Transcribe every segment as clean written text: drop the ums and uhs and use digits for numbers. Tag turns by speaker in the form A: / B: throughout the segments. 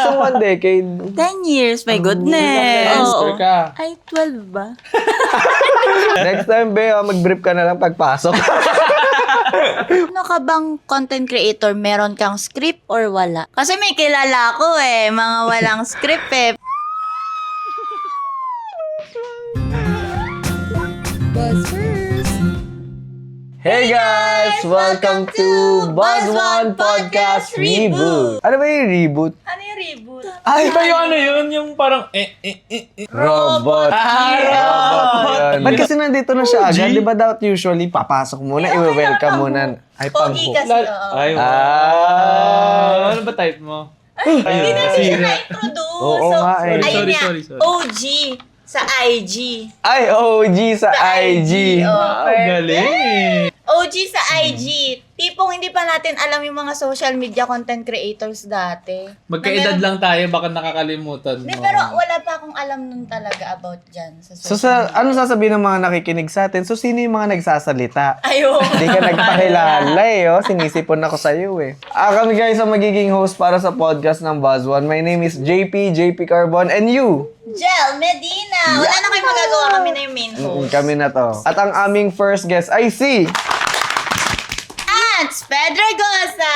A: yung 1 decade?
B: 10 years, my goodness.
C: Answer ka.
B: Ay, 12 ba?
A: Next time, be, mag-brief ka na lang pagpasok.
B: Ano ka bang content creator? Meron kang script or wala? Kasi may kilala ko mga walang script
A: Hey guys! Welcome to Buzz One Podcast Reboot! Ano ba yung reboot?
B: Ano yung reboot?
A: Ay,
C: Ba yung ano yun? Yung parang
A: robot!
C: Robot!
A: Ba't kasi nandito na siya agad? Di ba dapat usually papasok muna, i-welcome muna. Ay,
B: Pogi kasi.
C: Ay, wow.
A: Ah.
C: Ano ba type mo?
B: Hindi na siya na-introduce.
A: Oo nga eh.
B: Ayun
C: Sorry.
B: nga, OG sa IG.
A: Ay, OG sa IG.
B: Oh,
C: Galing.
B: OG sa IG. Tipong hindi pa natin alam yung mga social media content creators dati.
C: Magkaedad
B: Na meron-
C: lang tayo, baka nakakalimutan mo.
B: Hindi, pero wala pa akong alam nun talaga about dyan. Sa
A: So,
B: social
A: ano sasabihin ng mga nakikinig sa atin? So, sino yung mga nagsasalita?
B: Ayun.
A: Hindi ka nagpakilala oh. Sinisipon ako sa'yo kami guys ang magiging host para sa podcast ng Buzz One. My name is JP Carbon, and you?
B: Jel Medina. Wala na kayo magagawa, kami na yung main host.
A: Kami na to. At ang aming first guest ay si...
B: Ants Pedregosa.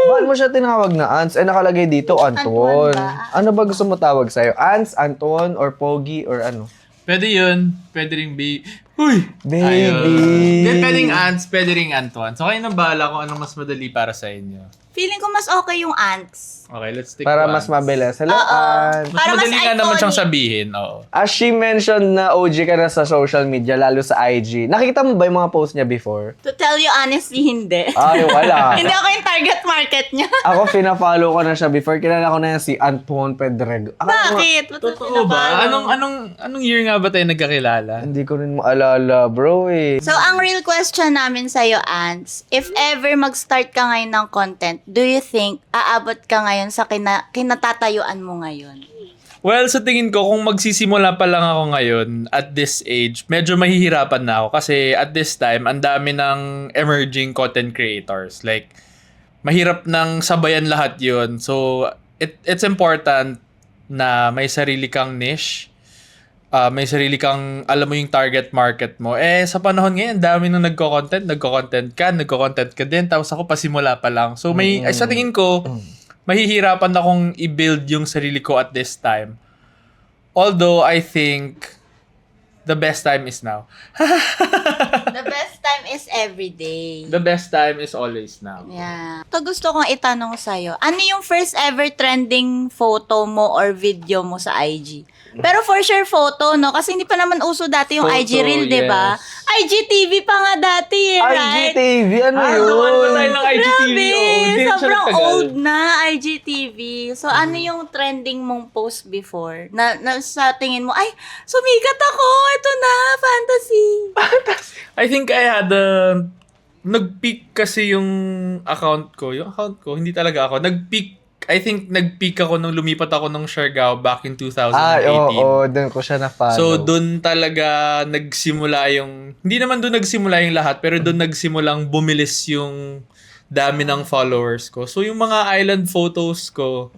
A: Bakit mo siya tinawag na Ants? Nakalagay dito, Anton.
B: Anton ba?
A: Ano ba gusto mo tawag sa'yo? Ants, Anton, or Pogi, or ano?
C: Pwede yun. Pwede ring Uy!
A: Baby.
C: Hindi, pwedeng Ants, pwede ring Antoine. So, kayo nang bahala kung anong mas madali para sa inyo.
B: Feeling ko mas okay yung ants.
C: Okay, let's stick
A: Para
C: to
A: mas
C: Ants.
A: mabilis. Hello, Ants.
C: Mas
B: Para mas
C: madali nga naman
B: iconic.
C: siyang sabihin. Oo.
A: As she mentioned na OG ka na sa social media, lalo sa IG. Nakita mo ba yung mga post niya before?
B: To tell you honestly, hindi.
A: Ay, wala.
B: Hindi ako yung target market niya.
A: Ako, pina-follow ko na siya before. Kilala ko na yan si Anton Pedrego.
B: Bakit? Ba't mo
C: Totoo ba?
B: pinafollow?
C: Anong year nga ba tayo nagkakilala?
A: Hindi ko rin maalala, bro
B: So, ang real question namin sa'yo, Ants, if ever mag-start ka ngayon ng content, do you think aabot ka ngayon sa kinatatayuan mo ngayon?
C: Well, sa tingin ko, kung magsisimula pa lang ako ngayon at this age, medyo mahihirapan na ako kasi at this time, ang dami ng emerging content creators. Like, mahirap nang sabayan lahat yun. So, it's important na may sarili kang niche. May sarili kang, alam mo yung target market mo. Sa panahon ngayon, dami nang nagko-content ka din. Tapos ako, pasimula pa lang. So, sa tingin ko, mahihirapan akong i-build yung sarili ko at this time. Although, I think, the best time is now.
B: The best time is every day.
C: The best time is always now.
B: Yeah. Ito gusto kong itanong sa'yo. Ano yung first ever trending photo mo or video mo sa IG? Pero for sure photo, no? Kasi hindi pa naman uso dati yung
C: Photo,
B: IG Reel, di ba?
C: yes.
B: IGTV pa nga dati, right?
A: IGTV, ano yun?
C: Naman ba tayo ng IGTV?
B: Grabe,
C: Hindi siya
B: sobrang
C: nagtagal.
B: old na IGTV. So, ano yung trending mong post before? Na sa tingin mo, ay, sumikat ako, ito na, fantasy.
C: I think I had nag-peak kasi yung account ko. Yung account ko, hindi talaga ako. Nag-peak ako nung lumipat ako ng Siargao back in 2018.
A: Doon ko siya na-follow.
C: So, doon talaga nagsimula yung... Hindi naman doon nagsimula yung lahat, pero doon nagsimulang bumilis yung dami ng followers ko. So, yung mga island photos ko,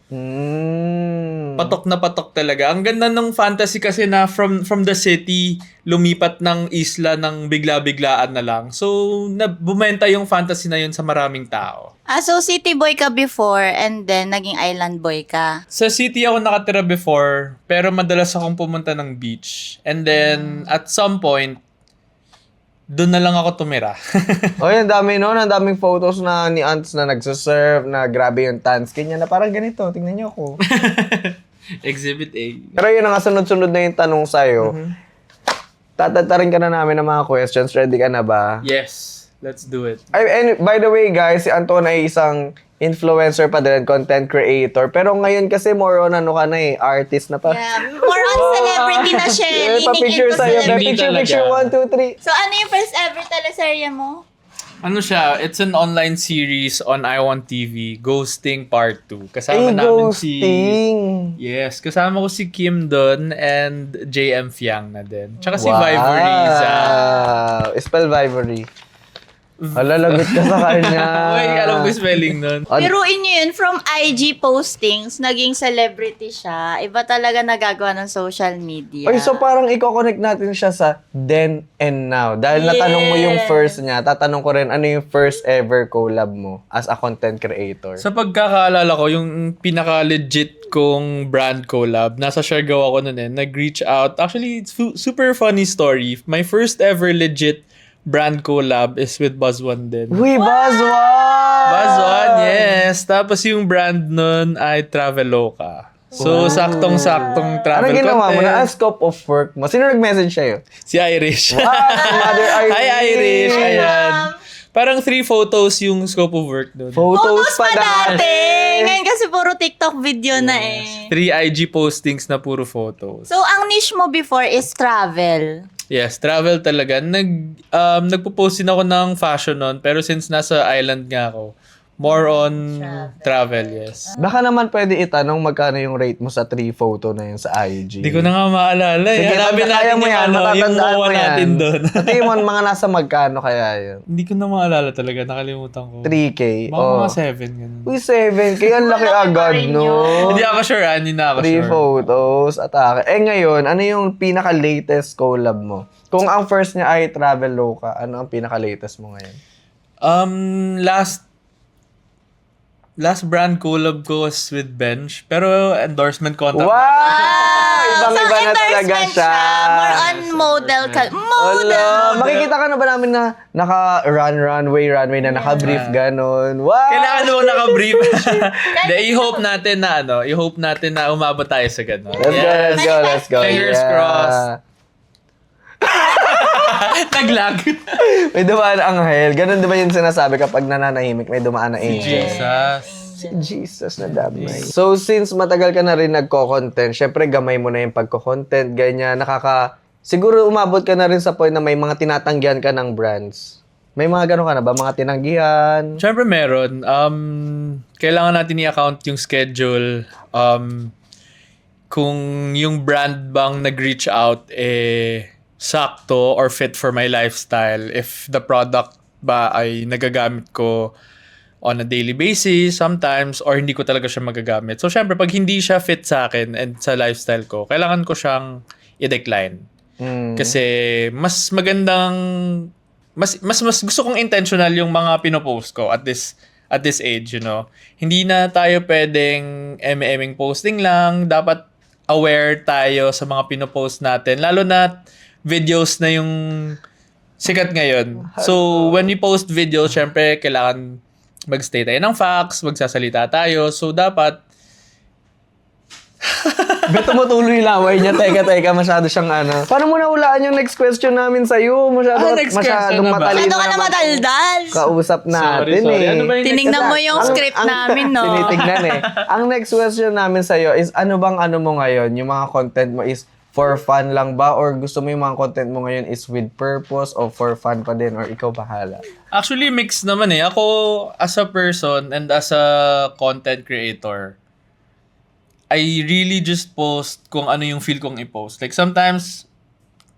C: patok na patok talaga. Ang ganda ng fantasy kasi na from the city, lumipat ng isla ng bigla-biglaan na lang. So, bumenta yung fantasy na yun sa maraming tao.
B: So city boy ka before and then naging island boy ka.
C: Sa city ako nakatira before, pero madalas akong pumunta ng beach. And then, at some point, doon na lang ako tumira.
A: Ang dami noon. Ang daming photos na ni Ants na nagsasurf, na grabe yung tan skin niya, na parang ganito. Tingnan niyo ako.
C: Exhibit A.
A: Pero yun ang sunod-sunod na yung tanong sa'yo. Tatatarin ka na namin ng mga questions. Ready ka na ba?
C: Yes, let's do it.
A: And by the way, guys, si Anton ay isang influencer pa din, content creator. Pero ngayon kasi more on artist na pa.
B: Yeah, more on celebrity na siya. Leaning
A: Pa-picture
B: into
A: sa'yo.
B: celebrity.
C: Hindi
A: Picture,
C: talaga.
A: 1, 2, 3.
B: So ano yung first ever teleserye mo?
C: Ano siya? It's an online series on iWant TV, Ghosting Part 2. Kasama
A: Ay,
C: namin
A: ghosting.
C: Yes, kasama ko si Kim Don and JM Fiang na din. Tsaka si
A: Wow.
C: Vivory sa...
A: Spell Vivory. Hala, lagot ka sa kanya.
C: Uy, alam ko yung spelling nun.
B: Biruin nyo yun, from IG postings, naging celebrity siya. Iba talaga nagagawa ng social media.
A: Ay, so parang i-connect natin siya sa then and now. Dahil natanong mo yung first niya, tatanong ko rin ano yung first ever collab mo as a content creator.
C: Sa pagkakaalala ko, yung pinaka-legit kong brand collab, nasa Siargao ako nun nag-reach out. Actually, it's super funny story. My first ever legit brand collab is with Buzz1 din.
A: Uy, Buzz1!
C: Buzz1, yes. Tapos yung brand nun ay Traveloka. So, saktong-saktong travel
A: Ano ginawa mo
C: content.
A: na? Ang scope of work mo? Sino nag-message sa'yo?
C: Si Irish.
A: Wow, Mother Irish!
C: Hi, Irish. Ayan. Parang 3 photos yung scope of work nun.
A: Photos
B: pa dati! Ngayon kasi puro TikTok video na eh.
C: 3 IG postings na puro photos.
B: So, ang niche mo before is travel.
C: Yes, travel talaga. Nagpo-post din ako ng fashion nun, pero since nasa island nga ako, more on travel, yes.
A: Baka naman pwede itanong magkano yung rate mo sa 3 photo na yun sa IG.
C: Hindi ko na nga maalala.
A: Sige,
C: Hanapin
A: kaya
C: natin
A: mo
C: yung
A: yan,
C: yung
A: matatandaan mo
C: MOA
A: yan.
C: natin doon.
A: Sa tingin mo, mga nasa magkano kaya yun?
C: Hindi ko na maalala talaga. Nakalimutan ko.
A: 3K?
C: Mga 7. Ganun.
A: Uy, 7K. Ang laki agad, no?
C: Hindi ako sure, hindi na ako
A: 3
C: sure.
A: photos, atake. Eh ngayon, ano yung pinaka-latest collab mo? Kung ang first niya ay Traveloka, ano ang pinaka-latest mo ngayon?
C: Last brand collab ko was with Bench, pero endorsement contract.
A: Wow! Ibang-iba na talaga
B: endorsement
A: siya.
B: More on model.
A: Wala. Makikita ka na ba namin na naka-runway na naka-brief ganon? Wow!
C: Kailangan mo naka-brief. I-hope natin na umabot tayo sa ganun.
A: Let's go.
C: Fingers
A: Yeah.
C: crossed. Naglag.
A: May dumaan ang anghel. Ganon di ba yung sinasabi kapag nananahimik, may dumaan na angel?
C: Jesus.
A: Si Jesus na damay. So, since matagal ka na rin nagko-content, syempre gamay mo na yung pagko-content, ganyan, siguro umabot ka na rin sa point na may mga tinatanggihan ka ng brands. May mga gano'n ka na ba? Mga tinanggihan?
C: Siyempre meron. Kailangan natin i-account yung schedule. Kung yung brand bang nag-reach out, sakto or fit for my lifestyle. If the product ba ay nagagamit ko on a daily basis sometimes or hindi ko talaga siya magagamit. So, syempre, pag hindi siya fit sa akin and sa lifestyle ko, kailangan ko siyang i-decline. Kasi mas magandang mas gusto kong intentional yung mga pinopost ko at this age, you know. Hindi na tayo pwedeng eme-eming posting lang. Dapat aware tayo sa mga pinopost natin. Lalo na videos na yung sikat ngayon. So, when we post videos, syempre, kailangan mag-stay tayo ng facts, magsasalita tayo. So, dapat
A: Beto mo tuloy laway niya. Teka, masyado siyang ano. Paano mo nahulaan yung next question namin sa'yo?
C: Next question
A: Masyadong
C: na ba?
A: matalino
B: Masyado ka na
A: naman
B: madaldal.
A: kausap natin
C: sorry.
A: eh.
C: Ano ba yung
B: Tinignan mo yung script namin, no?
A: Tinitignan eh. Ang next question namin sa'yo is ano mo ngayon? Yung mga content mo is for fun lang ba? Or gusto mo yung mga content mo ngayon is with purpose o for fun pa din? Or ikaw bahala?
C: actually mix naman eh. Ako, as a person and as a content creator, I really just post kung ano yung feel kong i-post. Like sometimes,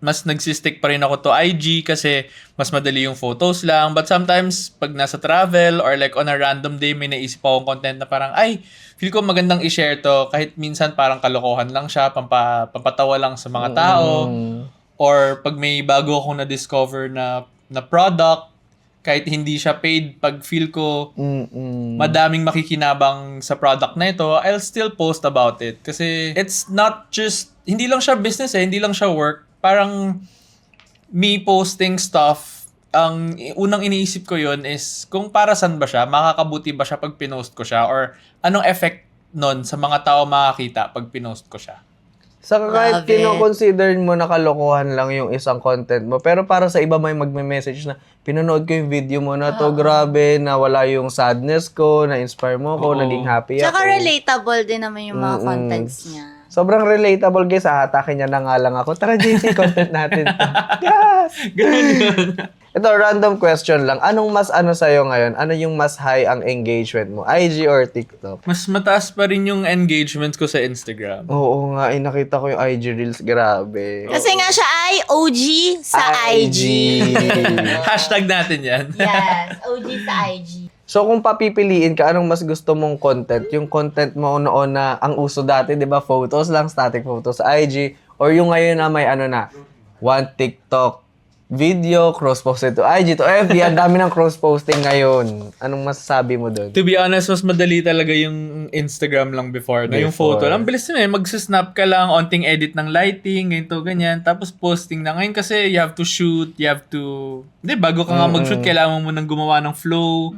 C: mas nagsistick pa rin ako to IG kasi mas madali yung photos lang. But sometimes, pag nasa travel or like on a random day, may naisip akong content na parang, ay, feel ko magandang i-share to. Kahit minsan parang kalokohan lang siya, pampatawa lang sa mga tao. Or pag may bago akong na-discover na product, kahit hindi siya paid, pag feel ko madaming makikinabang sa product na ito, I'll still post about it. Kasi it's not just, hindi lang siya business hindi lang siya work. Parang me posting stuff, ang unang iniisip ko yun is kung para saan ba siya, makakabuti ba siya pag pinost ko siya, or anong effect nun sa mga tao makakita pag pinost ko siya.
A: Saka kahit
B: Love it.
A: kino-consider mo na kalokohan lang yung isang content mo, pero para sa iba may magme-message na, pinanood ko yung video mo na to, grabe, na wala yung sadness ko, na-inspire mo ko, naging happy ako.
B: Tsaka relatable din naman yung mga contents niya.
A: Sobrang relatable guys, hatakin niya na nga lang ako. Tara JC, content natin to. Yes!
C: Ganun yun.
A: Ito, random question lang. Anong mas ano sa'yo ngayon? Ano yung mas high ang engagement mo? IG or TikTok?
C: Mas mataas pa rin yung engagement ko sa Instagram.
A: Oo nga, nakita ko yung IG Reels. Grabe.
B: Kasi nga siya ay OG sa IG.
C: Hashtag natin yan.
B: Yes, OG sa IG.
A: So kung papipiliin ka, anong mas gusto mong content? Yung content mo noon na ang uso dati, di ba? Photos lang, static photos sa IG. Or yung ngayon na may ano na, one TikTok video, cross-posted to IG, to FB. Ang dami ng cross-posting ngayon. Anong masasabi mo doon?
C: To be honest, mas madali talaga yung Instagram lang before. Na yung
A: Before.
C: photo lang. Bilis na magsisnap ka lang, onting edit ng lighting, ganito, ganyan. Tapos posting na. Ngayon kasi you have to shoot, you have to... Hindi, bago ka nga mag-shoot, kailangan mo nang gumawa ng flow.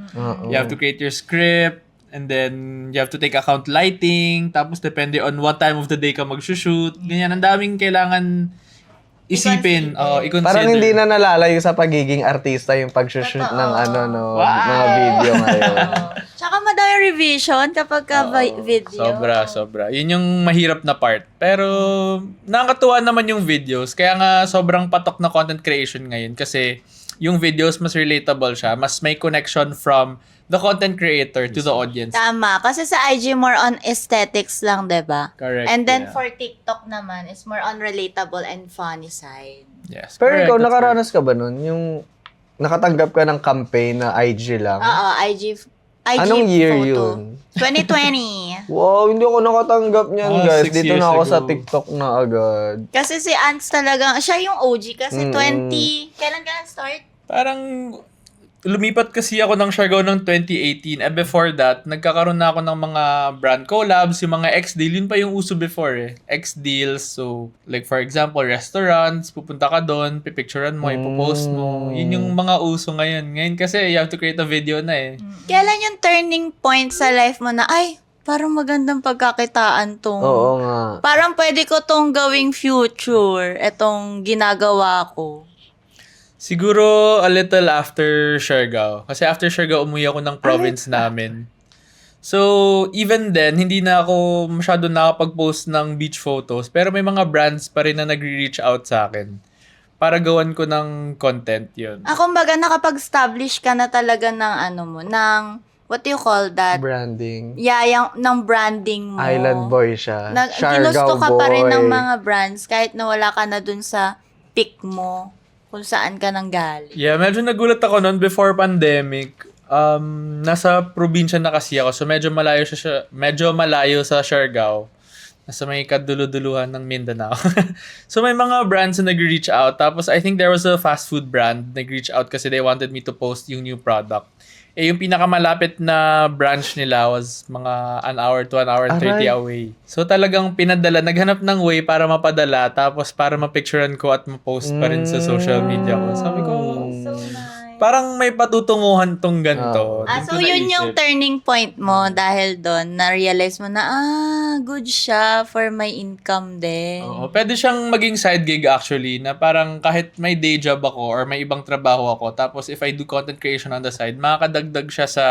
C: You have to create your script. And then, you have to take account lighting. Tapos, depende on what time of the day ka mag-shoot. Ganyan, ang daming kailangan isipin. I-consider.
A: Parang hindi na nalalayo sa pagiging artista yung pag-shoot ng mga video ngayon.
B: Tsaka madami revision kapag video.
C: Sobra. Yun yung mahirap na part. Pero, nakakatuwa naman yung videos. Kaya nga, sobrang patok na content creation ngayon. Kasi, yung videos, mas relatable siya. Mas may connection from the content creator to the audience.
B: Tama. Kasi sa IG, more on aesthetics lang, diba?
C: Correct,
B: And then
C: yeah.
B: for TikTok naman, is more on relatable and funny side.
C: Yes.
A: Pero
C: correct,
A: ikaw,
C: that's
A: nakaranas ka ba nun? Yung nakatanggap ka ng campaign na IG lang?
B: Oo, IG
A: Anong year
B: photo.
A: yun?
B: 2020.
A: Wow, hindi ako nakatanggap niyan, guys.
C: 6
A: Dito
C: years
A: na ako
C: ago.
A: sa TikTok na agad.
B: Kasi si Ants talagang, siya yung OG kasi 20, kailan ka na-start?
C: Parang lumipat kasi ako ng Siargao ng 2018. Before that, nagkakaroon na ako ng mga brand collabs, yung mga X-Deal. Yun pa yung uso before eh. X-Deals. So, like for example, restaurants, pupunta ka doon, pipicturean mo, ipopost mo. Yun yung mga uso ngayon. Ngayon kasi, you have to create a video na eh.
B: Kailan yung turning point sa life mo na, ay, parang magandang pagkakitaan tong.
A: Oo nga.
B: Parang pwede ko tong gawing future, etong ginagawa ko.
C: Siguro a little after Siargao. Kasi after Siargao, umuwi ako ng province namin. So, even then, hindi na ako masyado nakapag-post ng beach photos. Pero may mga brands pa rin na nagre-reach out sa akin. Para gawan ko ng content yun.
B: Kumbaga, nakapag-establish ka na talaga ng ng, what do you call that?
A: Branding.
B: Yeah, yung, ng branding mo.
A: Island boy siya.
B: Ginusto
A: Siargao
B: ka pa rin
A: boy.
B: ng mga brands kahit na wala ka na dun sa peak mo kung saan ka nang galing.
C: Yeah, medyo nagulat ako noon before pandemic. Nasa probinsya na kasi ako. So, medyo malayo sa Siargao. Nasa may kaduluduluhan ng Mindanao. So, may mga brands na nag-reach out. Tapos, I think there was a fast food brand nag-reach out kasi they wanted me to post yung new product. Yung pinakamalapit na branch nila was mga 1 hour to 1 hour and 30
A: Aray.
C: away. So talagang pinadala, naghanap ng way para mapadala, tapos para mapicturean ko at ma-post pa rin sa social media ko. Sabi ko,
B: So nice.
C: parang may patutunguhan tong ganito. Doon
B: So
C: ko
B: yun
C: naisip.
B: yung turning point mo dahil doon, na-realize mo na, good siya for my income din.
C: Oo, pwede siyang maging side gig actually, na parang kahit may day job ako or may ibang trabaho ako, tapos if I do content creation on the side, makakadagdag siya sa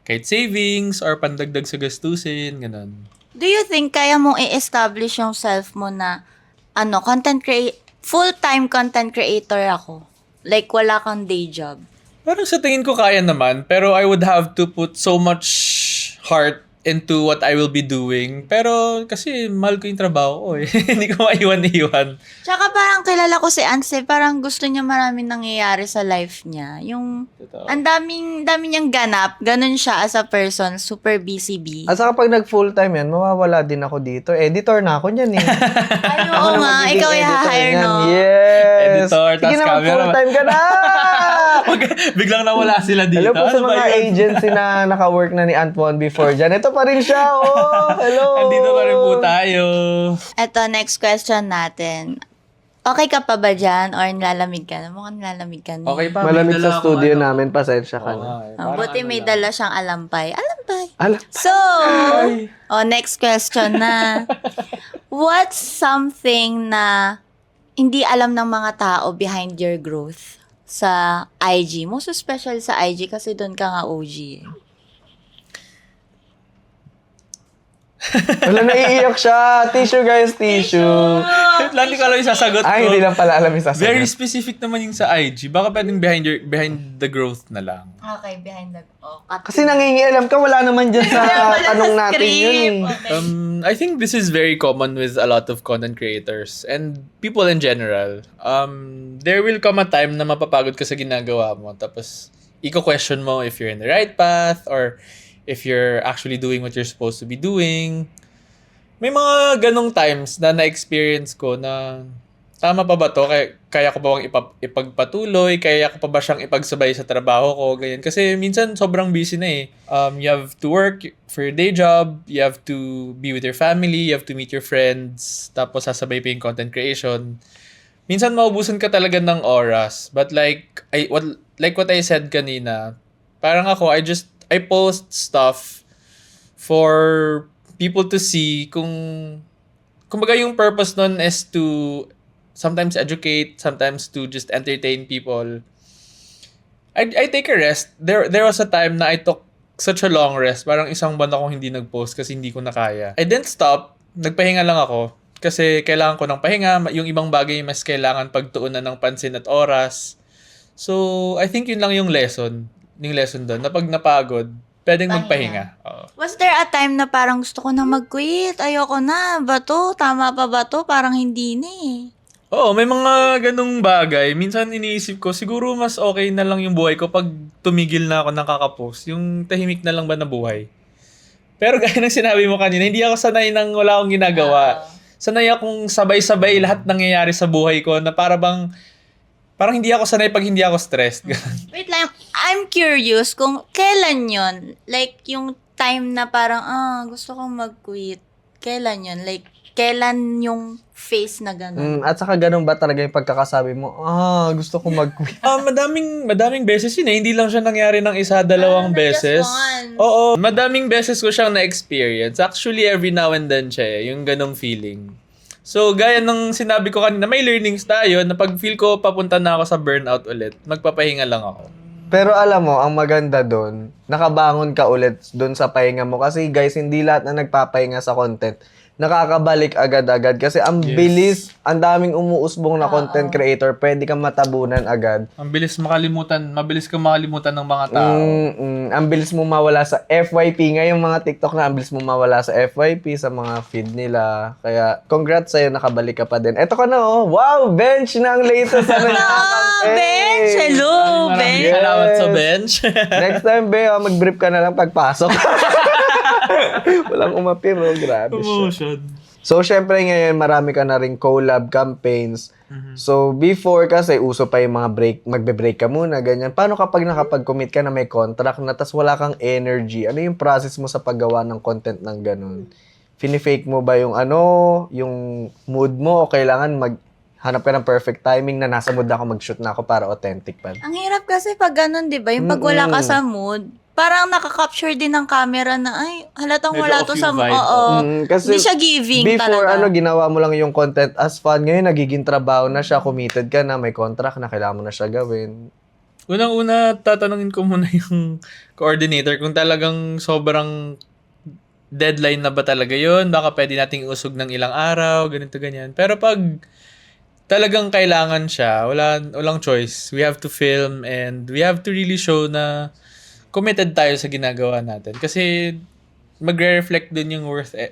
C: kahit savings or pandagdag sa gastusin, ganun.
B: Do you think kaya mong i-establish yung self mo na, full-time content creator ako? Like, wala kang day job.
C: Parang sa tingin ko kaya naman, pero I would have to put so much heart into what I will be doing. Pero kasi mahal ko yung trabaho ko eh. Hindi ko maiwan-iwan.
B: Tsaka parang kilala ko si Anse, parang gusto niya maraming nangyayari sa life niya. Yung,
C: Totoo.
B: ang daming niyang ganap. Ganun siya as a person, super busy.
A: At saka pag nag-full-time yan, mawawala din ako dito. Editor na ako niyan eh.
B: Ay,
A: Ako
B: oo
A: na
B: nga,
A: magiging
B: ikaw
A: editor
B: i-hire,
A: niyan.
B: no?
A: Yes!
C: Editor,
A: Sige
C: tas
A: na,
C: camera.
A: mag-full-time ka na!
C: Biglang nawala sila dito.
A: Hello po sa
C: Ano ba
A: mga
C: yun?
A: agency na naka-work na ni Antoine before dyan. Ito pa rin siya, oh! Hello!
C: Andito pa rin po tayo.
B: Eto, next question natin. Okay ka pa ba dyan? Or nilalamig ka na? Mukhang nilalamig ka na.
C: Okay pa.
A: Malamig
C: may dala
A: sa
C: akong
A: studio
C: ano.
A: namin, pasensya ka
C: Oo
A: na.
C: nga eh.
B: Buti
C: Parang
B: may
C: ano
B: dala siyang alampay. Alampay.
A: Ala,
B: So, next question na. What's something na hindi alam ng mga tao behind your growth sa IG? Most special sa IG kasi doon ka nga OG.
A: Wala, naiiyak siya. Tissue, guys, tissue.
C: Lagi ko alam yung sasagot ko.
A: Ay, hindi lang pala alam yung sasagot.
C: Very specific naman yung sa IG. Baka pwedeng behind the growth na lang.
B: Okay, behind the...
A: Kasi nangingialam ka, wala naman dyan sa tanong natin yun.
B: Okay.
C: I think this is very common with a lot of content creators and people in general. There will come a time na mapapagod ka sa ginagawa mo. Tapos, iko-question mo if you're in the right path or if you're actually doing what you're supposed to be doing. May mga ganong times na na-experience ko na tama pa ba to? Kaya ko ba bang ipagpatuloy? Kaya ko pa ba siyang ipagsabay sa trabaho ko? Ganyan. Kasi minsan sobrang busy na eh. You have to work for your day job. You have to be with your family. You have to meet your friends. Tapos sasabay pa yung content creation. Minsan maubusan ka talaga ng oras. But like what I said kanina, parang ako, I post stuff for people to see kumbaga yung purpose nun is to sometimes educate, sometimes to just entertain people. I take a rest. There was a time na I took such a long rest. Parang isang buwan akong hindi nag-post kasi hindi ko na kaya. I didn't stop. Nagpahinga lang ako. Kasi kailangan ko ng pahinga. Yung ibang bagay mas kailangan pagtuunan ng pansin at oras. So, I think yun lang yung lesson. Yung lesson doon. Na pag napagod, pwedeng magpahinga.
B: Was there a time na parang gusto ko na mag-quit? Ayoko na. Ba to? Tama pa ba to? Parang hindi na eh.
C: Oo, may mga ganung bagay. Minsan iniisip ko, siguro mas okay na lang yung buhay ko pag tumigil na ako ng kakapost. Yung tahimik na lang ba na buhay. Pero gaya ng sinabi mo kanina, hindi ako sanay nang wala akong ginagawa. Sanay akong sabay-sabay lahat nangyayari sa buhay ko na parang hindi ako sanay pag hindi ako stressed.
B: Wait lang. I'm curious kung kailan yun? Like, yung time na parang, gusto kong mag-quit. Kailan yun? Like, kailan yung phase na gano'n?
A: At saka ganun ba talaga yung pagkakasabi mo, gusto ko mag-quit.
C: Madaming beses yun eh. Hindi lang siya nangyari ng isa, dalawang
B: not
C: beses.
B: just once.
C: Oo, madaming beses ko siyang na-experience. Actually, every now and then siya eh, yung ganong feeling. So, gaya ng sinabi ko kanina, may learnings tayo na pag feel ko papunta na ako sa burnout ulit, magpapahinga lang ako.
A: Pero alam mo, ang maganda doon, nakabangon ka ulit doon sa pahinga mo. Kasi guys, hindi lahat na nagpapahinga sa content nakakabalik agad-agad. Kasi ang bilis, ang daming umuusbong na content creator, pwede kang matabunan agad.
C: Mabilis kang makalimutan ng mga tao.
A: Ang bilis mo mawala sa FYP. Ngayon mga TikTok na, ang bilis mo mawala sa FYP, sa mga feed nila. Kaya, congrats sa'yo, nakabalik ka pa din. Eto ka na, oh. Wow, Bench na ang latest na nagkakape.
B: Bench! Hello, Bench!
A: Yes.
C: Salamat sa Bench.
A: Next time, Be, mag-brief ka na lang pagpasok. Walang umapir, oh. Grabe siya.
C: Promotion.
A: So, syempre ngayon, marami ka na rin collab campaigns. So, before kasi, uso pa yung mga magbe-break ka muna, ganyan. Paano kapag nakapag-commit ka na may contract na tas wala kang energy? Ano yung process mo sa paggawa ng content ng ganun? Fini-fake mo ba yung yung mood mo o kailangan hanap ka ng perfect timing na nasa mood na ako, mag-shoot na ako para authentic pa?
B: Ang hirap kasi pag ganun, di ba? Yung pag wala ka sa mood, parang nakaka-capture din ng camera na, ay, halatang
C: Medyo
B: wala
C: off
B: to
C: yung
B: sa...
C: vibe.
B: Oo.
A: Kasi
B: Hindi siya giving
A: before,
B: talaga.
A: ginawa mo lang yung content as fun. Ngayon, nagiging trabaho na siya, committed ka na, may contract na, kailangan mo na siya gawin.
C: Unang-una, tatanungin ko muna yung coordinator kung talagang sobrang deadline na ba talaga yun. Baka pwede nating usog ng ilang araw, ganito, ganyan. Pero pag talagang kailangan siya, walang choice. We have to film and we have to really show na committed tayo sa ginagawa natin. Kasi magre-reflect dun yung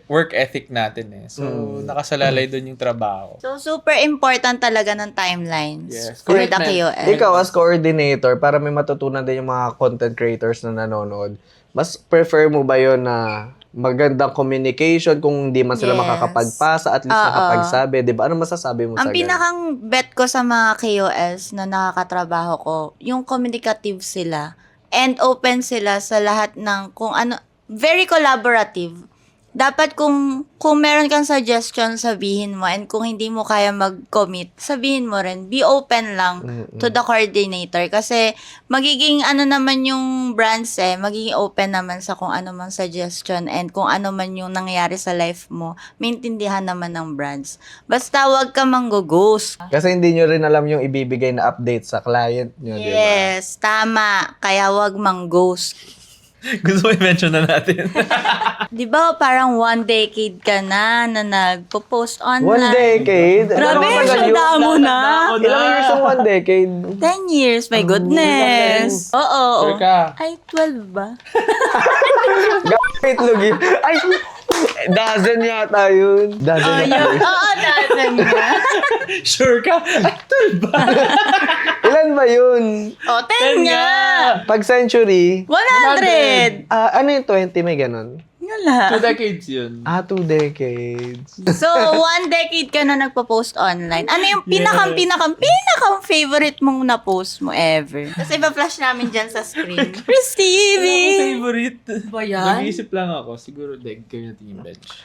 C: work ethic natin eh. So, nakasalalay dun yung trabaho.
B: So, super important talaga ng timelines
C: Yes.
B: for the
C: Commitment.
B: KOL.
A: Ikaw as coordinator, para may matutunan din yung mga content creators na nanonood, mas prefer mo ba yon na magandang communication kung hindi man sila
B: Yes.
A: makakapagpasa, at least nakapagsabi, di ba? Ano masasabi mo sa
B: Ang
A: ganun?
B: pinakang bet ko sa mga KOLs na nakakatrabaho ko, yung communicative sila and open sila sa lahat ng kung ano, very collaborative. Dapat kung meron kang suggestion, sabihin mo, and kung hindi mo kaya mag-commit, sabihin mo rin. Be open lang to the coordinator kasi magiging ano naman yung brands magiging open naman sa kung ano mang suggestion and kung ano man yung nangyayari sa life mo, maintindihan naman ng brands. Basta wag ka manggo-ghost.
A: Kasi hindi nyo rin alam yung ibibigay na update sa client nyo, di ba?
B: Yes, tama. Kaya wag mang-ghost.
C: Gusto mo i-mention na natin.
B: Di ba parang 1 decade ka na nagpo-post online?
A: 1 decade?
B: Grabe,
A: Ano matagal yun?
B: sanda mo na.
A: Ilang years ang 1 decade?
B: 10 years, my goodness. Oo.
C: Sure ka?
B: Ay, 12 ba?
A: Wait, Lugi. Ay, dozen yata yun. Dozen
B: Oh,
A: yata
B: yun.
A: yun.
B: Oo, dozen nga.
C: Sure ka? Actual ba?
A: Ilan ba yun?
B: Oh, 10 nga.
A: Pag century,
B: 100.
A: ano yung 20? May ganun?
C: 2
B: Wala.
C: decades yun.
A: 2 decades.
B: So, 1 decade ka na nagpo-post online. Ano yung pinakang favorite mong na-post mo ever? Tapos ipa-flash namin dyan sa screen. Chris TV!
C: Favorite.
B: Ba yan?
C: Nag-iisip lang ako. Siguro Deg kayo na Team Bench.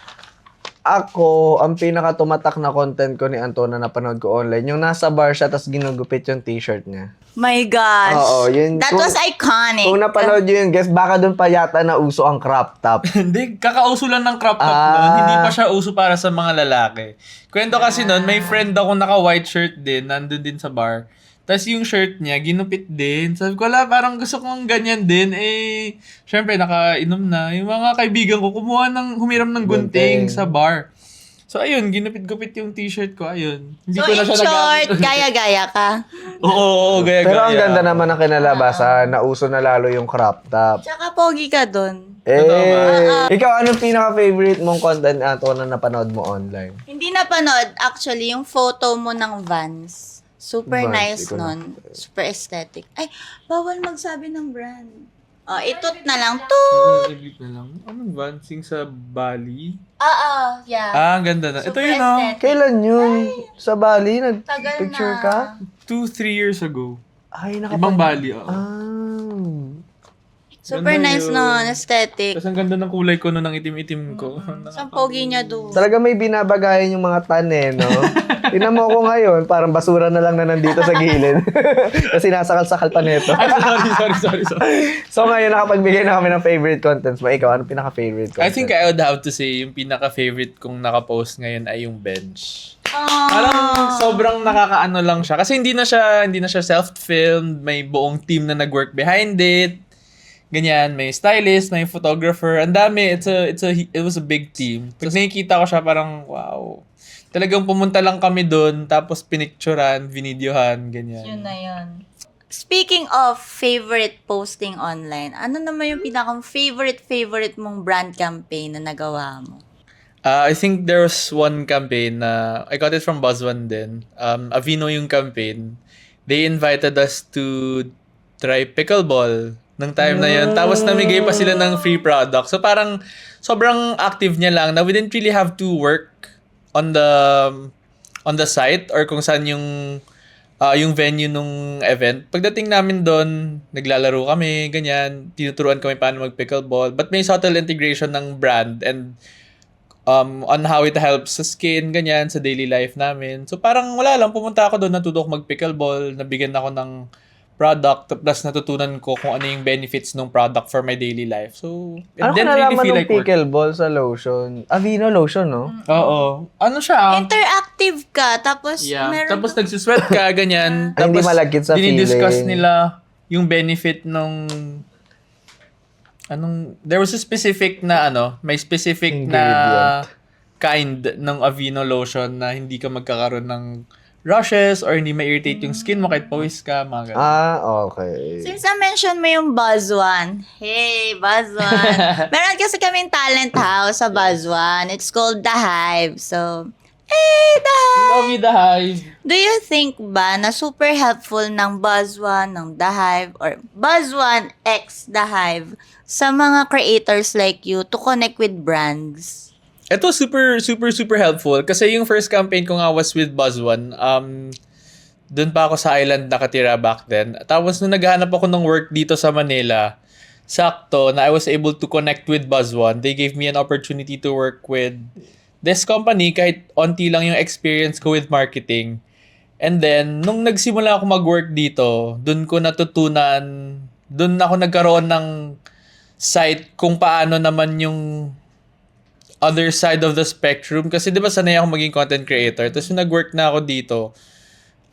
A: Ako, ang pinaka-tumatak na content ko ni Anton na napanood ko online, yung nasa bar siya tapos ginugupit yung t-shirt niya.
B: My gosh.
A: Oo, yun.
B: That
A: Kung-
B: was iconic.
A: Kung napanood nyo yung guest, baka doon pa yata na uso ang crop top.
C: Hindi, kakauso lang ng crop top
A: Ah.
C: nun. Hindi pa siya uso para sa mga lalaki. Kwento kasi nun, may friend ako naka-white shirt din, nandun din sa bar. Tapos yung shirt niya, ginupit din. Sabi ko, parang gusto kong ganyan din. Eh, syempre, nakainom na. Yung mga kaibigan ko, humiram ng gunting
A: Gunting.
C: sa bar. So, ayun, ginupit-gupit yung t-shirt ko, ayun. Hindi
B: So,
C: ko na
B: in
C: siya
B: short,
C: nagamit.
B: gaya-gaya ka.
C: Oo, gaya-gaya.
A: Pero ang ganda naman ng kinalabasan, nauso na lalo yung crop top.
B: Tsaka pogi ka dun.
A: Ikaw, anong pinaka-favorite mong content Anton na napanood mo online?
B: Hindi napanood, actually, yung photo mo ng Vans. Super
A: Vans,
B: nice
A: ikaw
B: nun. Super aesthetic. Ay, bawal magsabi ng brand. Oh, itut na lang. Tut!
C: Ibig na lang. Anong vansing sa Bali?
B: Yeah.
C: Ang ganda na. Ito
B: Super
C: yun, oh.
B: aesthetic.
A: Kailan yun? Sa Bali?
B: Tagal
A: Nag-picture
B: na.
A: ka?
C: 2-3 years ago.
A: Ay,
C: Ibang Bali, oh.
B: Super
C: Ganda
B: nice
C: yun.
B: nun. Aesthetic.
C: Tapos ang ganda ng kulay ko no, ng itim-itim ko.
B: Sa pogi niya doon.
A: Talaga may binabagayan yung mga tan no? Tinan mo ko ngayon, parang basura na lang na nandito sa gilid. Kasi nasakal-sakal pa nito.
C: Ay, sorry.
A: So ngayon, nakapagbigay na kami ng favorite contents mo. Ikaw, ano pinaka-favorite content?
C: I think I would have to say, yung pinaka-favorite kong nakapost ngayon ay yung bench. Parang sobrang nakakaano lang siya. Kasi hindi na siya self-filmed. May buong team na nag-work behind it. Ganyan, may stylist, may photographer. Ang dami. It was a big team. Pag nakikita ko siya, parang, wow. Talagang pumunta lang kami doon, tapos pinicturan, vinidyohan, ganyan.
B: Yun na yun. Speaking of favorite posting online, ano naman yung pinakang favorite mong brand campaign na nagawa mo?
C: I think there was one campaign na I got it from BuzzOne din. Avino yung campaign. They invited us to try pickleball ng time na yun. Tapos namigay pa sila ng free product. So parang sobrang active niya lang na we didn't really have to work on the site or kung saan yung venue nung event. Pagdating namin doon, naglalaro kami, ganyan. Tinuturuan kami paano mag-pickleball. But may subtle integration ng brand and on how it helps sa skin, ganyan, sa daily life namin. So parang wala lang, pumunta ako doon, natuto ko mag-pickleball, nabigyan ako ng product, plus natutunan ko kung ano yung benefits ng product for my daily life. So, it
A: Ano ka
C: didn't really
A: nalaman
C: feel
A: ng
C: like work.
A: pickleball sa lotion? Avino lotion, no?
C: Oo. Ano siya?
B: Interactive ka, tapos
C: Yeah.
B: meron
C: Tapos
B: kang-
C: nagsusweat ka, ganyan.
A: Ay, hindi
C: Tapos
A: malagkit sa
C: dinidiscuss
A: feeling.
C: nila yung benefit nung there was a specific na may specific na
A: Ingredient.
C: kind ng Avino lotion na hindi ka magkakaroon ng rashes or hindi ma-irritate yung skin mo kahit pawis ka, mga ganun.
A: Okay.
B: Since na-mention mo yung BuzzOne, hey, BuzzOne. Meron kasi kaming talent house sa BuzzOne. It's called The Hive. So, hey, The Hive!
C: Love you, The Hive.
B: Do you think ba na super helpful ng BuzzOne, ng The Hive, or BuzzOne X The Hive sa mga creators like you to connect with brands?
C: Ito super helpful kasi yung first campaign ko nga was with BuzzOne. Doon pa ako sa island nakatira back then. Tapos nung naghahanap ako ng work dito sa Manila, sakto na I was able to connect with BuzzOne. They gave me an opportunity to work with this company kahit onti lang yung experience ko with marketing. And then, nung nagsimula ako mag-work dito, doon ko natutunan, doon ako nagkaroon ng sight kung paano naman yung other side of the spectrum. Kasi di ba sanay ako maging content creator. Tapos yung nag-work na ako dito,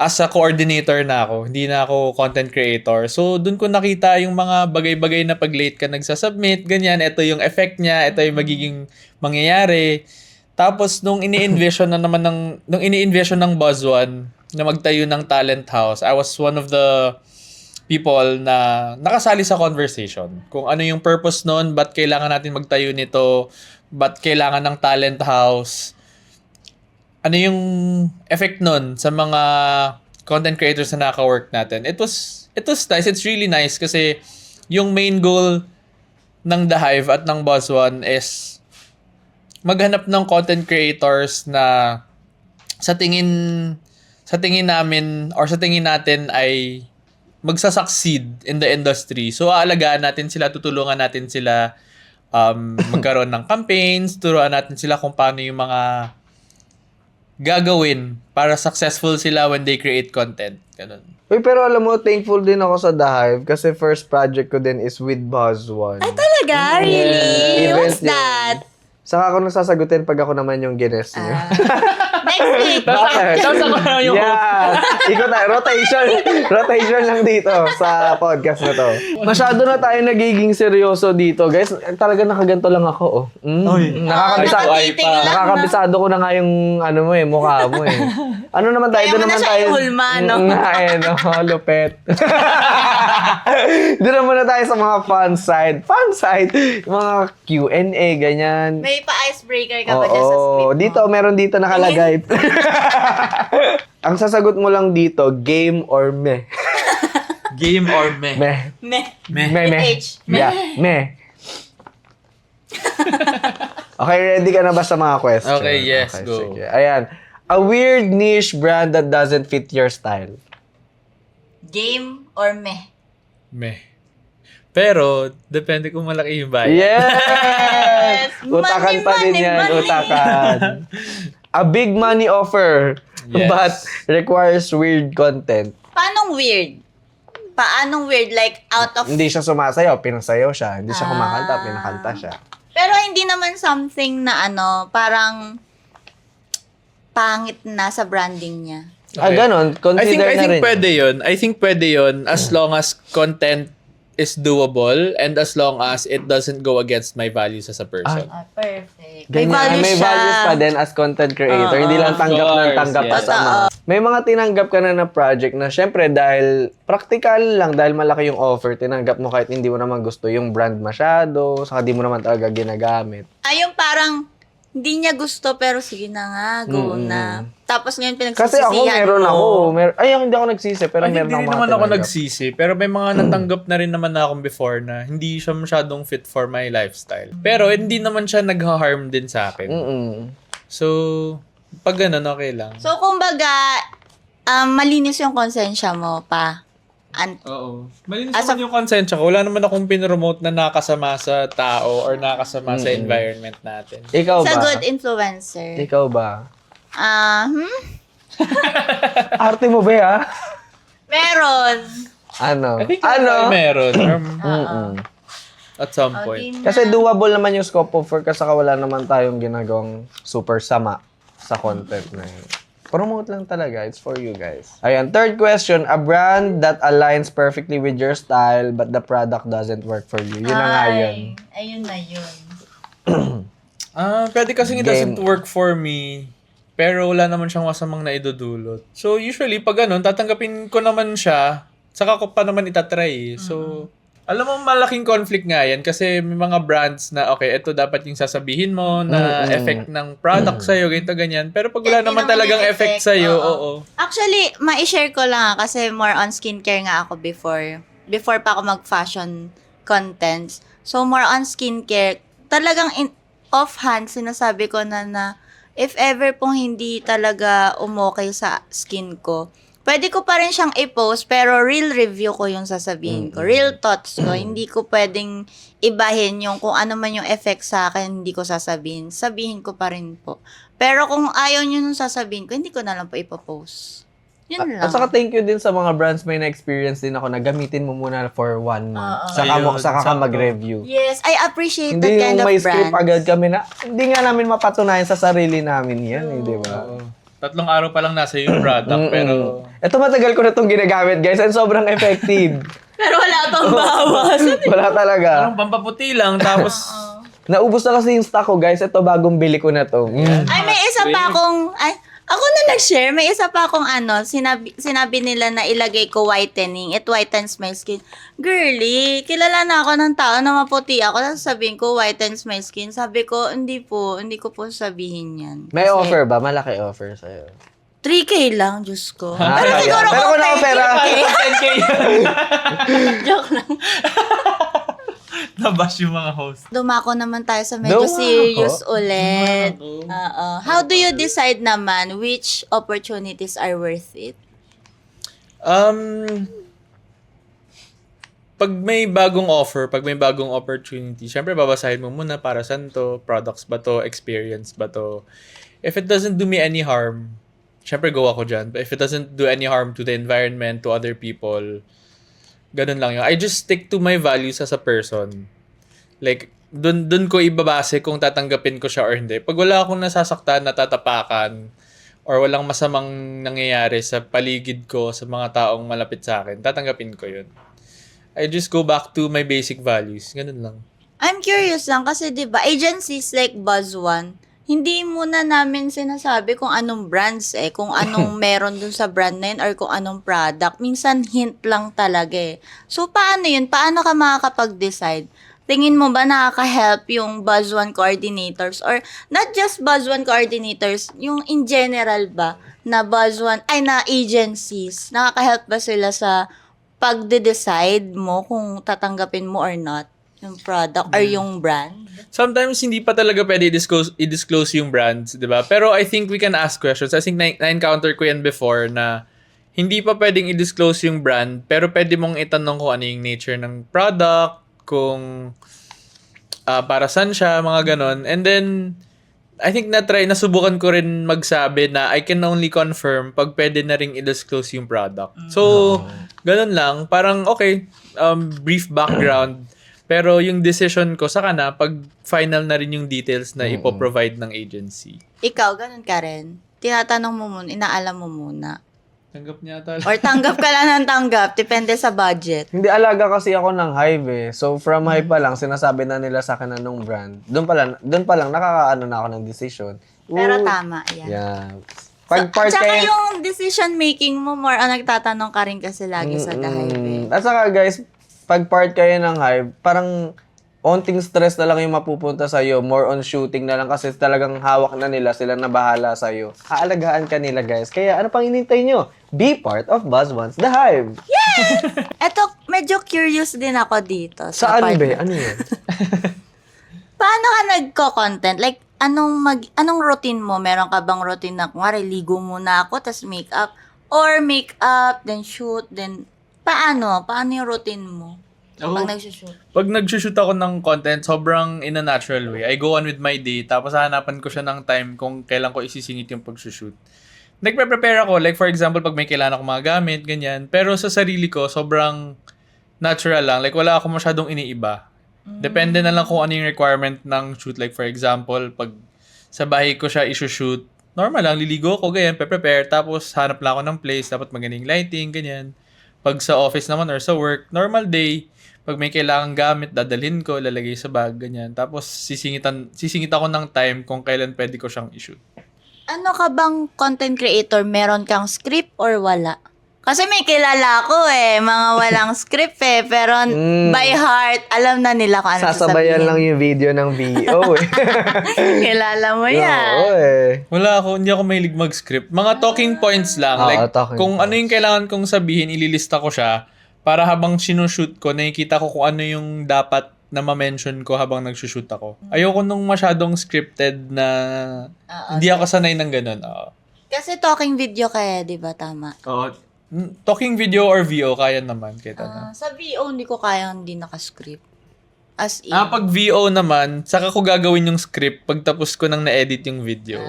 C: as a coordinator na ako, hindi na ako content creator. So, dun ko nakita yung mga bagay-bagay na pag late ka nagsasubmit, ganyan, ito yung effect niya, ito yung magiging mangyayari. Tapos, nung ini-envision ng Buzz One na magtayo ng talent house, I was one of the people na nakasali sa conversation. Kung ano yung purpose nun, ba't kailangan natin magtayo nito, ba't kailangan ng talent house, ano yung effect nun sa mga content creators na naka-work natin. It was nice. It's really nice kasi yung main goal ng The Hive at ng Buzz One is maghanap ng content creators na sa tingin namin or sa tingin natin ay magsasucceed in the industry. So, aalagaan natin sila, tutulungan natin sila magkaroon ng campaigns, turuan natin sila kung paano yung mga gagawin para successful sila when they create content. Ganun.
A: Uy, pero alam mo, thankful din ako sa The Hive kasi first project ko din is with Buzz One.
B: Ay, talaga? Really?
A: Yeah.
B: What's
A: Event
B: that?
A: Saka ako nasasagutin pag ako naman yung guest niyo.
B: Next week.
A: Bakit?
C: Tapos ako na yung
A: Yeah. Ikot tayo. Rotation lang dito sa podcast na to. Masyado na tayo nagiging seryoso dito. Guys, talaga nakaganto lang ako. Oh. Nakakabisado.
B: nakatitig lang,
A: Nakakabisado ko na nga yung mukha mo eh. Ano naman tayo?
B: Kaya
A: Doon
B: mo na
A: naman
B: siya
A: tayo.
B: ihulma, no?
A: No, lupet. Doon naman na tayo sa mga fun side. Yung mga Q&A, ganyan.
B: May pa-icebreaker ka ba dyan sa script mo?
A: Dito, meron dito nakalagay. Ang sasagot mo lang dito, game or meh?
C: Game or meh?
A: Meh.
B: Meh.
C: Meh.
A: Meh,
B: With
A: meh.
B: H.
A: Yeah, meh. Okay, ready ka na ba sa mga questions?
C: Okay, yes, go.
A: Sige. Ayan. A weird niche brand that doesn't fit your style.
B: Game or meh?
C: Meh. Pero, depende kung malaki yung bayad.
A: Yes! Utakan pa din yan,
B: money.
A: utakan. A big money offer,
C: Yes.
A: but requires weird content.
B: Paanong weird? Paanong weird? Like, out of...
A: Hindi siya sumasayaw, pinasayaw siya. Hindi siya kumakanta, pinakanta siya.
B: Pero hindi naman something na parang pangit na sa branding niya.
A: Ah, ganun. Consider
C: I
A: na
C: think
A: rin.
C: I think pwede yun as long as content is doable and as long as it doesn't go against my values as a person.
B: Perfect.
A: Ganyan. May values pa din as content creator. Hindi lang tanggap ng
C: course,
A: tanggap
C: yes.
A: sa mga. May mga tinanggap ka na project na syempre dahil practical lang, dahil malaki yung offer, tinanggap mo kahit hindi mo naman gusto yung brand masyado, saka di mo naman talaga ginagamit.
B: Yung parang hindi niya gusto pero sige na nga, go na. Tapos ngayon
A: Kasi
B: pinagsisisihan
A: ako, meron
B: mo.
A: ako. Hindi ako nagsisi, pero
C: I think
A: meron
C: hindi
A: ako mga
C: naman ako
A: tinanggap.
C: nagsisi, pero may mga natanggap na rin naman na akong before na hindi siya masyadong fit for my lifestyle. Pero hindi naman siya nag-harm din sa akin. So, pag ganun, okay lang.
B: So, kumbaga, malinis yung konsensya mo pa.
C: Oo. Malinis
B: As
C: naman yung konsensya ko. Wala naman akong pinromote na nakasama sa tao or nakasama sa environment natin.
A: Ikaw
B: Sa
A: ba?
B: good influencer.
A: Ikaw ba? Arte mo ba ya?
B: Meron.
A: Ano?
C: I think meron. At some
B: O,
C: point.
B: di na.
A: Kasi doable naman yung scope of work kasi wala naman tayong ginagawang super sama sa content na yun. Promote lang talaga. It's for you guys. Ayan. Third question. A brand that aligns perfectly with your style but the product doesn't work for you. Yun na nga yun.
B: Ayun na yun.
C: Pwede kasi it
A: Game.
C: doesn't work for me. Pero wala naman siyang masamang naidudulot. So, usually, pag ganun, tatanggapin ko naman siya. Saka ko pa naman itatry. So, alam mo, malaking conflict nga yan kasi may mga brands na, okay, ito dapat yung sasabihin mo na effect ng product sa'yo, ganito, ganyan. Pero pag wala
B: Hindi
C: naman
B: naman
C: talagang
B: yung
C: effect
B: effect,
C: sa'yo,
B: oo.
C: oo.
B: Actually, ma-share ko lang kasi more on skincare nga ako before. Before pa ako mag-fashion contents. So, more on skincare. Talagang offhand, sinasabi ko na if ever pong hindi talaga umokay sa skin ko, pwede ko pa rin siyang i-post, pero real review ko yung sasabihin ko. Real thoughts ko. Hindi ko pwedeng ibahin yung kung ano man yung effect sa akin, hindi ko sasabihin. Sabihin ko pa rin po. Pero kung ayaw nyo nung sasabihin ko, hindi ko na lang po ipopost. Yun lang.
A: At saka thank you din sa mga brands. May na-experience din ako na gamitin mo muna for 1 month.
C: Ayun,
A: Saka ka
C: sakto.
A: mag-review.
B: Yes, I appreciate
A: Hindi
B: that kind
A: yung
B: of
A: may
B: brands.
A: script agad kami na, hindi nga namin mapatunayan sa sarili namin yan, di ba?
C: 3 araw pa lang nasa yung product, pero
A: Ito matagal ko na itong ginagamit, guys, and sobrang effective.
B: Pero wala pang bawas.
A: Wala talaga.
C: parang pampaputi lang, tapos
A: Naubos na kasi yung stock ko, guys. Ito, bagong bili ko na to.
B: Ay, may isa pa akong, ako na nag-share, may isa pa akong sinabi nila na ilagay ko whitening, it whitens my skin. Girly, kilala na ako ng tao na maputi ako, tapos sabihin ko, whitens my skin. Sabi ko, hindi ko po sabihin yan.
A: May
B: Kasi
A: offer ba? Malaki offer sa'yo.
B: 3K lang, Diyos ko.
A: Ah,
B: Pero
A: kaya.
B: siguro
A: Pero
B: kung
A: kung na-offer,
C: 10K.
B: Joke lang.
C: Nabash yung mga host.
B: Dumako naman tayo sa medyo
A: Dumako?
B: serious ulit. Oo. How do you decide naman which opportunities are worth it?
C: Pag may bagong offer, pag may bagong opportunity, syempre babasahin mo muna para saan to, products ba to, experience ba to. If it doesn't do me any harm, syempre go ako dyan. But if it doesn't do any harm to the environment, to other people, ganun lang yun. I just stick to my values as a person. Like, dun ko ibabase kung tatanggapin ko siya or hindi. Pag wala akong nasasaktan, natatapakan, or walang masamang nangyayari sa paligid ko, sa mga taong malapit sa akin, tatanggapin ko yun. I just go back to my basic values. Ganun lang.
B: I'm curious lang kasi 'di ba agencies like Buzz1, hindi muna namin sinasabi kung anong brands kung anong meron dun sa brand na yun or kung anong product. Minsan hint lang talaga eh. So paano yun? Paano ka makakapag-decide? Tingin mo ba nakaka-help yung Buzz1 coordinators or not just Buzz1 coordinators, yung in general ba na Buzz1 na agencies, nakaka-help ba sila sa pagde-decide mo kung tatanggapin mo or not yung product or yung brand?
C: Sometimes hindi pa talaga pwede i-disclose yung brands, di ba? Pero I think we can ask questions. I think na-encounter ko yan before na hindi pa pwedeng i-disclose yung brand, pero pwede mong itanong kung ano yung nature ng product, kung para saan siya, mga ganon. And then, I think nasubukan ko rin magsabi na I can only confirm pag pwede na rin i-disclose yung product. So, ganun lang. Parang, okay, brief background. Pero yung decision ko, saka na, pag final na rin yung details na ipoprovide ng agency.
B: Ikaw, ganun ka rin. Tinatanong mo muna, inaalam mo muna.
C: Tanggap niya talaga.
B: Or tanggap ka lang ng tanggap, depende sa budget.
A: Hindi, alaga kasi ako ng Hive eh. So, from Hive pa lang, sinasabi na nila sa akin anong brand. Doon pa lang nakakaano na ako ng decision.
B: Pero tama, yan.
A: Yeah. Pag part
B: Tsaka
A: kayo...
B: yung decision making mo, more nagtatanong ka rin kasi lagi sa The Hive eh.
A: At saka guys, pag part kayo ng Hive, parang onting stress na lang yung mapupunta sa'yo. More on shooting na lang kasi talagang hawak na nila. Sila na bahala sa'yo. Aalagaan ka nila guys. Kaya ano pang inintay nyo? Be part of Buzz1's The Hive.
B: Eto, medyo curious din ako dito. Sa
A: Saan
B: part
A: ba?
B: na-
A: Ano yun?
B: Paano ka nagko-content? Like, anong routine mo? Meron ka bang routine na, kunwari, ligo muna ako, tas makeup? Or makeup, then shoot, then... Paano? Paano yung routine mo? Pag nagsushoot?
C: Pag nagsushoot ako ng content, sobrang in a natural way. I go on with my day, tapos hahanapan ko siya ng time kung kailan ko isisingit yung pagsushoot. Nagpe-prepare ako, like for example, pag may kailangan ako mga gamit, ganyan. Pero sa sarili ko, sobrang natural lang. Like wala ako masyadong iniiba. Depende na lang kung ano yung requirement ng shoot. Like for example, pag sa bahay ko siya isushoot, normal lang, liligo ko, ganyan, prepare. Tapos hanap lang ako ng place, dapat magaling lighting, ganyan. Pag sa office naman or sa work, normal day. Pag may kailangang gamit, dadalhin ko, lalagay sa bag, ganyan. Tapos sisingit ako ng time kung kailan pwede ko siyang i-shoot.
B: Ano ka bang content creator? Meron kang script or wala? Kasi may kilala ko mga walang script pero by heart, alam na nila kung ano
A: Sasabayan lang yung video ng VO eh.
B: Kilala mo yan.
A: Oo eh.
C: Wala ako, hindi ako mahilig mag-script. Mga talking points lang.
A: Oo,
C: Like,
A: talking
C: kung ano
A: points.
C: yung kailangan kong sabihin, ililista ko siya para habang sinushoot ko, nakikita ko kung ano yung dapat na ma-mention ko habang nagsushoot ako. Ayoko nung masyadong scripted na hindi ako sanay ng ganun.
B: Kasi talking video kaya, di ba? Tama.
C: Talking video or VO, kaya naman. Kita na.
B: Sa VO, hindi ko kaya hindi nakascript. As in.
C: Pag VO naman, saka ko gagawin yung script pag tapos ko nang na-edit yung video.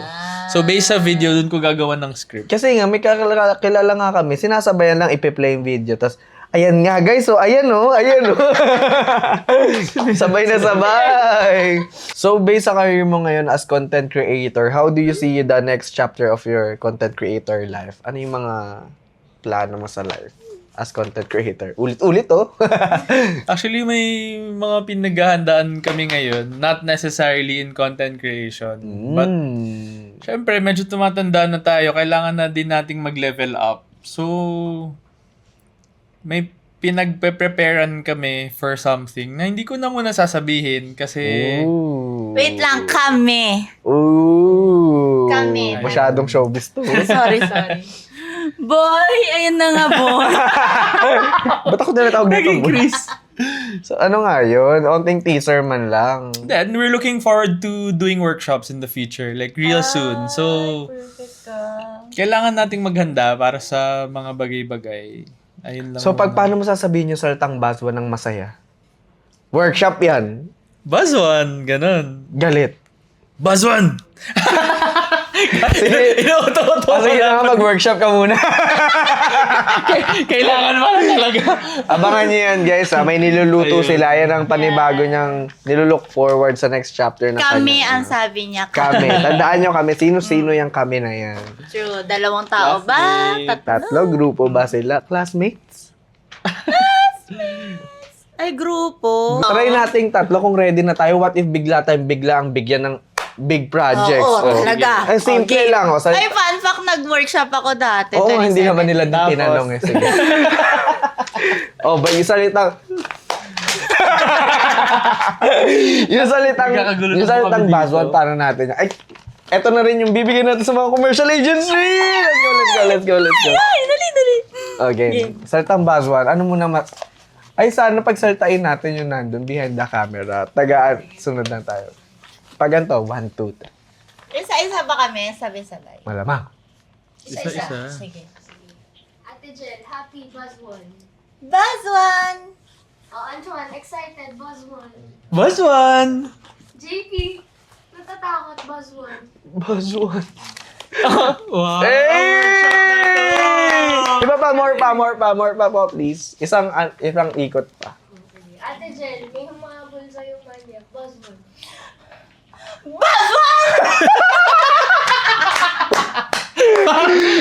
C: So, based sa video, dun ko gagawa ng script.
A: Kasi nga, may kilala nga kami, sinasabayan lang ipi-play yung video. Tapos, Ayan nga guys, so ayan oh. Sabay na sabay. So based sa career mo ngayon as content creator, how do you see the next chapter of your content creator life? Ano yung mga plano mo sa life as content creator? Ulit-ulit oh.
C: Actually, may mga pinaghahandaan kami ngayon, not necessarily in content creation. But, syempre, medyo tumatanda na tayo. Kailangan na din nating mag-level up. So, may pinagpe-preparean kami for something na hindi ko na muna sasabihin kasi
A: Ooh.
B: Wait lang, kami.
A: Ooh.
B: Kami.
A: Masyadong showbiz to.
B: Sorry. Boy, ayun na nga, boy.
A: Ba't ako tinatawag dito?
C: Chris.
A: So ano nga yun? Onting teaser man lang.
C: Then, we're looking forward to doing workshops in the future, like real soon. So,
B: Perfect ka.
C: kailangan nating maghanda para sa mga bagay-bagay. Ayun lang.
A: So paano mo sasabihin yung salitang Bazwan ng masaya? Workshop yan.
C: Buzzwan, ganun.
A: Galit.
C: Buzzwan!
A: Sige.
C: Inuuto-uto
A: O sige na nga, mag-workshop ka muna.
C: Kailangan mo na talaga.
A: Abangan niyo yan guys. May niluluto
C: Ayun.
A: sila. Yan ang panibago niyang nilulook forward sa next chapter na
B: Kami
A: kanya.
B: ang sabi niya.
A: Kami. Tandaan niyo kami. Sino-sino yung kami na yan?
B: True. 2 tao ba?
C: Classmate.
A: Tatlo? Grupo ba sila? Classmates?
B: Ay, grupo.
A: Try nating tatlo kung ready na tayo. What if bigla ang bigyan ng big projects?
B: Oo, talaga.
A: Eh, simple
B: Okay.
A: lang. Oh.
B: Ay, fun fact, nag-workshop ako dati.
A: Oo, hindi
B: 27.
A: naman nila din
C: Tapos?
A: tinanong eh. Sige. Yung salitang...
C: Nagkakagulo
A: yung
C: na
A: salitang
C: kami dito.
A: buzzword para natin. Ay, eto na rin yung bibigyan natin sa mga commercial agency! Let's go.
B: Ay, dali.
A: Okay. Salitang buzzword. Ano muna Ay, sana pagsalitain natin yung nandun behind the camera. Sunod lang tayo. Pag ganito, 1, 2, 3.
B: Isa-isa ba kami? Sabay-sabay.
A: Malamang.
C: Isa-isa.
B: Sige.
D: Ate Jel, happy Buzz 1.
B: Buzz one!
D: Oh, Antoine, excited Buzz 1.
C: Buzzwan!
D: JP, natatakot Buzz 1.
A: Buzzword.
C: Wow!
A: Hey! Iba pa, more pa po, please. Isang ikot pa.
D: Ate Jel, may humabol sa'yo maniac. Buzz 1.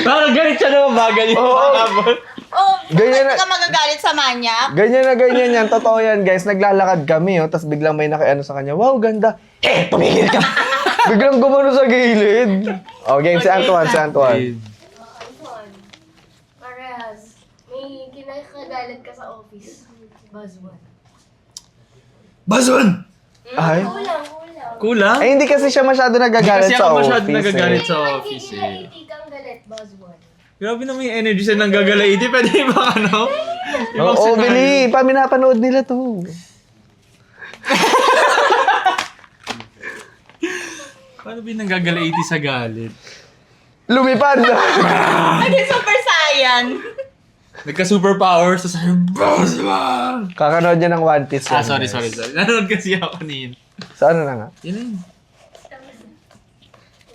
C: Parang galit siya naman bagal yung
A: Oo.
C: pahabol.
B: Oh,
A: Ganyan
B: bakit
A: na-
B: ka magagalit sa manyak?
A: Ganyan yan. Totoo yan, guys. Naglalakad kami, oh. Tapos biglang may nakiano sa kanya. Wow, ganda. Tumigil ka. Biglang gumano sa gilid. Oh, game si Antoine.
D: Oh, Antoine, parehas. May kinakagalit ka sa office. Buzz 1.
C: Buzzwan!
A: Ay.
D: Kulang.
C: Kulang?
A: Ay, hindi kasi siya masyado nagagalit
C: Kasi
A: sa
C: ako
A: office.
C: masyado nagagalit
A: eh.
C: sa office eh.
D: Nagigilati kang galit, Buzz 1.
C: Grabe naman yung energy sa nanggagalaiti. Pwede ibang ano? Ibang
A: Oo,
C: scenario.
A: Bili. Pinapanood nila to.
C: Paano ba yung nanggagalaiti sa galit?
A: Lumipad.
B: Naging super saiyan.
C: Nagka-superpowers, tapos sabi, Buzzwan!
A: Kakanood niya ng One Piece. yan,
C: Sorry.
A: guys.
C: Nanonood kasi ako kanina.
A: So, ano na nga?
C: Yun na yun.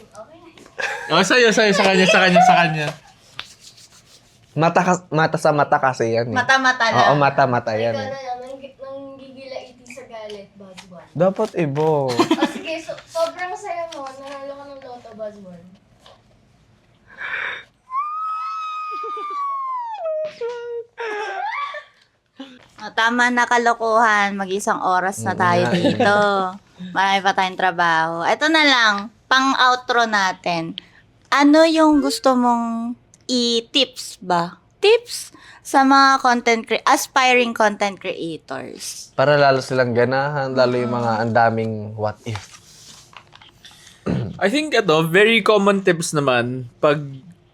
D: Okay.
C: Oh, sa'yo, sa kanya.
A: Mata sa mata kasi yan. Eh.
B: Mata-mata lang.
A: Oo, mata yan.
D: Ikaw
A: Eh.
D: na lang, nanggigilaiti sa galit, Buzz 1.
A: Dapat ibo.
D: O sige, sobrang saya mo. Nanalo ka ng Lotto, Buzz 1.
B: Tama na kalokohan. Mag-isang oras na tayo
A: nga eh.
B: dito. Marami pa tayong trabaho. Ito na lang, pang-outro natin. Ano yung gusto mong i-tips ba? Tips sa mga aspiring content creators.
A: Para lalo silang ganahan, lalo yung mga andaming what if.
C: I think very common tips naman pag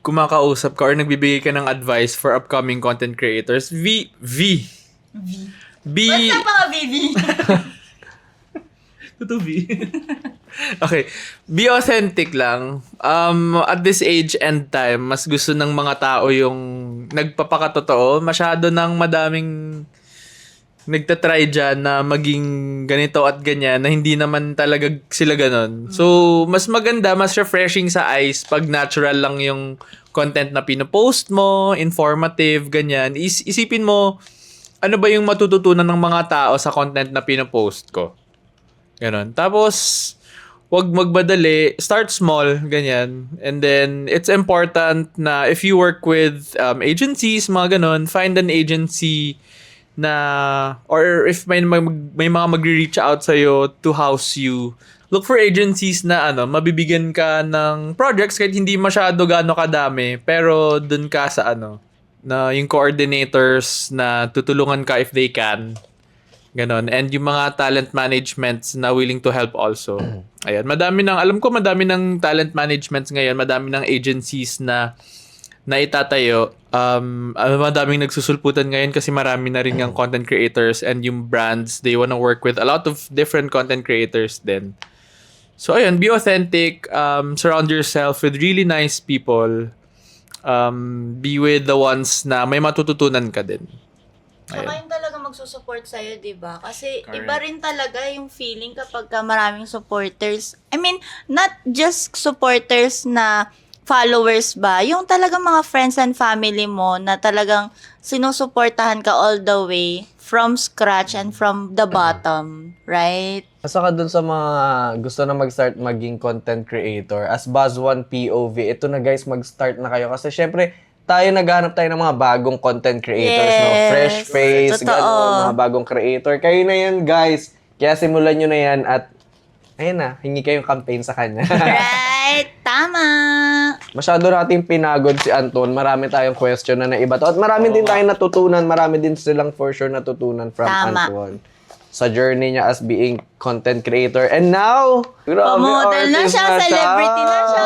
C: kumakausap ka or nagbibigay ka ng advice for upcoming content creators.
B: What's up mga baby?
C: Totoo, V. Okay. Be authentic lang. At this age and time, mas gusto ng mga tao yung nagpapakatotoo. Masyado ng madaming nagtatry dyan na maging ganito at ganyan na hindi naman talaga sila ganon. So, mas maganda, mas refreshing sa eyes pag natural lang yung content na pinopost mo, informative, ganyan. Isipin mo, ano ba yung matututunan ng mga tao sa content na pinopost ko. Ganon. Tapos, wag magbadali, start small, ganyan. And then, it's important na if you work with agencies, mga ganon, find an agency na, or if may mga magre-reach out sa'yo to house you, look for agencies na mabibigyan ka ng projects kahit hindi masyado gaano kadami, pero dun ka sa na yung coordinators na tutulungan ka if they can. Ganon. And yung mga talent managements na willing to help also. Ayan. Alam ko madami ng talent managements ngayon, madami ng agencies na itatayo. Madaming nagsusulputan ngayon kasi marami na rin yung content creators and yung brands, they wanna work with a lot of different content creators din. So ayun, be authentic, surround yourself with really nice people, be with the ones na may matututunan ka din.
B: Saka yung talaga magsusupport sa'yo, di ba? Kasi
C: Correct.
B: iba rin talaga yung feeling kapag ka maraming supporters. I mean, not just supporters na followers ba, yung talagang mga friends and family mo na talagang sinusuportahan ka all the way from scratch and from the bottom, right?
A: Saka dun sa mga gusto na mag-start maging content creator, as Buzz1 POV, ito na guys, mag-start na kayo. Kasi syempre, naghahanap tayo ng mga bagong content creators, no?
B: Yes.
A: Fresh face,
B: Totoo.
A: gano'n, mga bagong creator. Kayo na yan, guys. Kaya simulan nyo na yan at, ayun na, hingi kayong campaign sa kanya.
B: Right? Tama!
A: Masyado natin pinagod si Anton. Marami tayong question na naiba to. At marami din tayong natutunan. Marami din silang for sure natutunan from
B: Tama.
A: Anton. Sa journey niya as being content creator. And now, grabe,
B: Model na
A: artist
B: siya, celebrity na siya.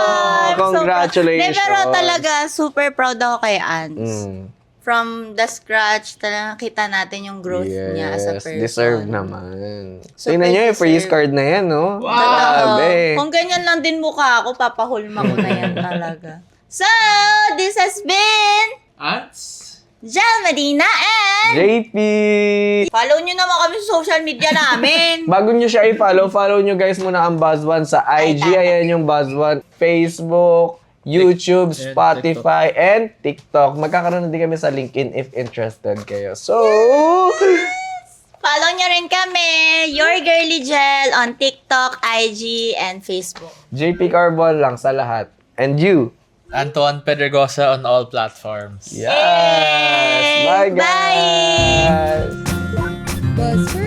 A: Congratulations.
B: Pero talaga, super proud ako kay Ans.
A: Mm.
B: From the scratch, talaga kita natin yung growth niya as a person.
A: Deserve naman.
B: Super
A: Tingnan niyo yung freeze
B: deserve.
A: card na yan, no?
B: Totoo.
A: Grabe.
B: Kung ganyan lang din mukha ako, papahulma ko na yan talaga. So, this has been
C: Ants?
B: Jel Medina and
A: JP!
B: follow nyo naman kami sa social media namin.
A: Bago nyo siya i-follow, follow nyo guys muna ang Buzz1 sa IG. Ayan yung Buzz1. Facebook, YouTube, Spotify, and TikTok. Magkakaroon na din kami sa LinkedIn if interested kayo. So,
B: Follow nyo rin kami, Your Girly Jel, on TikTok, IG, and Facebook.
A: JP Carbon lang sa lahat. And you.
C: Anton Pedregosa on all platforms.
A: Yes! Bye, guys!
B: Bye!
D: Buzz for